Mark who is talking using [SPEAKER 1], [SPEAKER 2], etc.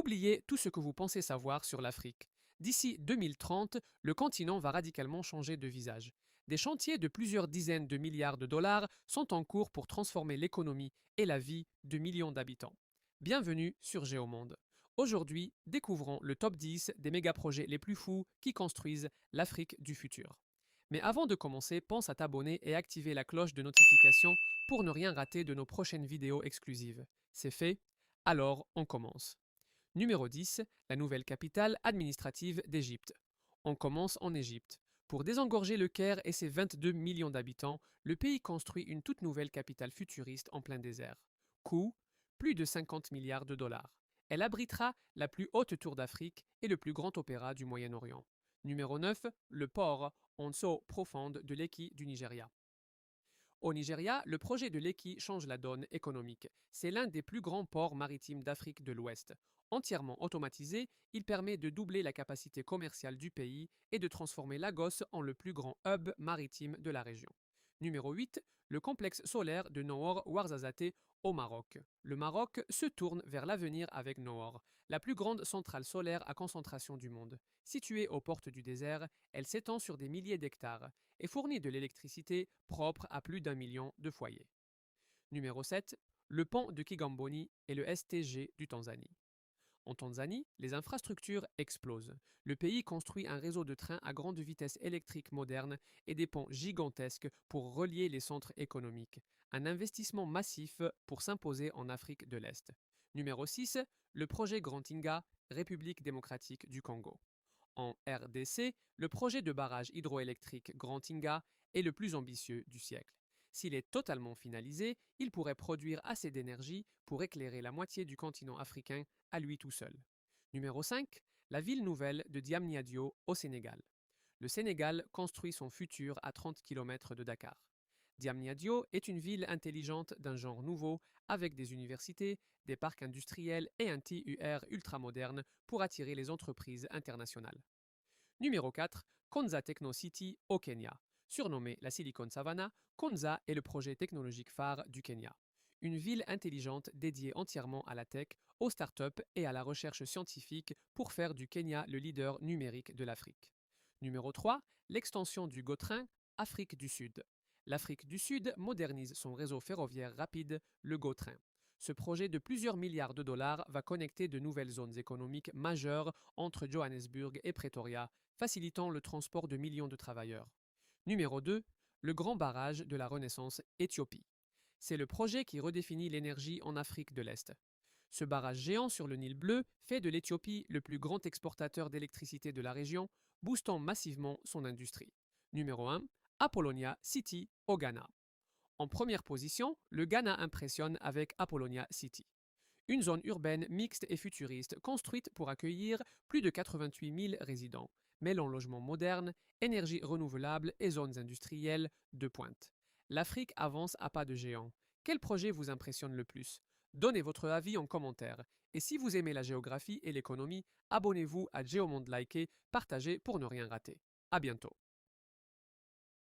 [SPEAKER 1] Oubliez tout ce que vous pensez savoir sur l'Afrique. D'ici 2030, le continent va radicalement changer de visage. Des chantiers de plusieurs dizaines de milliards de dollars sont en cours pour transformer l'économie et la vie de millions d'habitants. Bienvenue sur Géomonde. Aujourd'hui, découvrons le top 10 des mégaprojets les plus fous qui construisent l'Afrique du futur. Mais avant de commencer, pense à t'abonner et activer la cloche de notification pour ne rien rater de nos prochaines vidéos exclusives. C'est fait? Alors, on commence. Numéro 10, la nouvelle capitale administrative d'Égypte. On commence en Égypte. Pour désengorger le Caire et ses 22 millions d'habitants, le pays construit une toute nouvelle capitale futuriste en plein désert. Coût, plus de 50 milliards de dollars. Elle abritera la plus haute tour d'Afrique et le plus grand opéra du Moyen-Orient. Numéro 9, le port Onso Profonde de Lekki du Nigeria. Au Nigeria, le projet de Lekki change la donne économique. C'est l'un des plus grands ports maritimes d'Afrique de l'Ouest. Entièrement automatisé, il permet de doubler la capacité commerciale du pays et de transformer Lagos en le plus grand hub maritime de la région. Numéro 8, le complexe solaire de Noor Ouarzazate au Maroc. Le Maroc se tourne vers l'avenir avec Noor, la plus grande centrale solaire à concentration du monde. Située aux portes du désert, elle s'étend sur des milliers d'hectares et fournit de l'électricité propre à plus d'1 million de foyers. Numéro 7, le pont de Kigamboni et le STG du Tanzanie. En Tanzanie, les infrastructures explosent. Le pays construit un réseau de trains à grande vitesse électrique moderne et des ponts gigantesques pour relier les centres économiques. Un investissement massif pour s'imposer en Afrique de l'Est. Numéro 6, le projet Grand Inga, République démocratique du Congo. En RDC, le projet de barrage hydroélectrique Grand Inga est le plus ambitieux du siècle. S'il est totalement finalisé, il pourrait produire assez d'énergie pour éclairer la moitié du continent africain à lui tout seul. Numéro 5, la ville nouvelle de Diamniadio au Sénégal. Le Sénégal construit son futur à 30 km de Dakar. Diamniadio est une ville intelligente d'un genre nouveau avec des universités, des parcs industriels et un TUR ultramoderne pour attirer les entreprises internationales. Numéro 4, Konza Techno City au Kenya. Surnommée la Silicon Savannah, Konza est le projet technologique phare du Kenya. Une ville intelligente dédiée entièrement à la tech, aux startups et à la recherche scientifique pour faire du Kenya le leader numérique de l'Afrique. Numéro 3, l'extension du GO-Train Afrique du Sud. L'Afrique du Sud modernise son réseau ferroviaire rapide, le GO-Train. Ce projet de plusieurs milliards de dollars va connecter de nouvelles zones économiques majeures entre Johannesburg et Pretoria, facilitant le transport de millions de travailleurs. Numéro 2, le grand barrage de la Renaissance Éthiopie. C'est le projet qui redéfinit l'énergie en Afrique de l'Est. Ce barrage géant sur le Nil bleu fait de l'Éthiopie le plus grand exportateur d'électricité de la région, boostant massivement son industrie. Numéro 1, Apollonia City au Ghana. En première position, le Ghana impressionne avec Apollonia City. Une zone urbaine mixte et futuriste construite pour accueillir plus de 88 000 résidents, mêlant logements modernes, énergie renouvelable et zones industrielles de pointe. L'Afrique avance à pas de géant. Quel projet vous impressionne le plus? Donnez votre avis en commentaire. Et si vous aimez la géographie et l'économie, abonnez-vous à Géomonde, likez, partagez pour ne rien rater. À bientôt.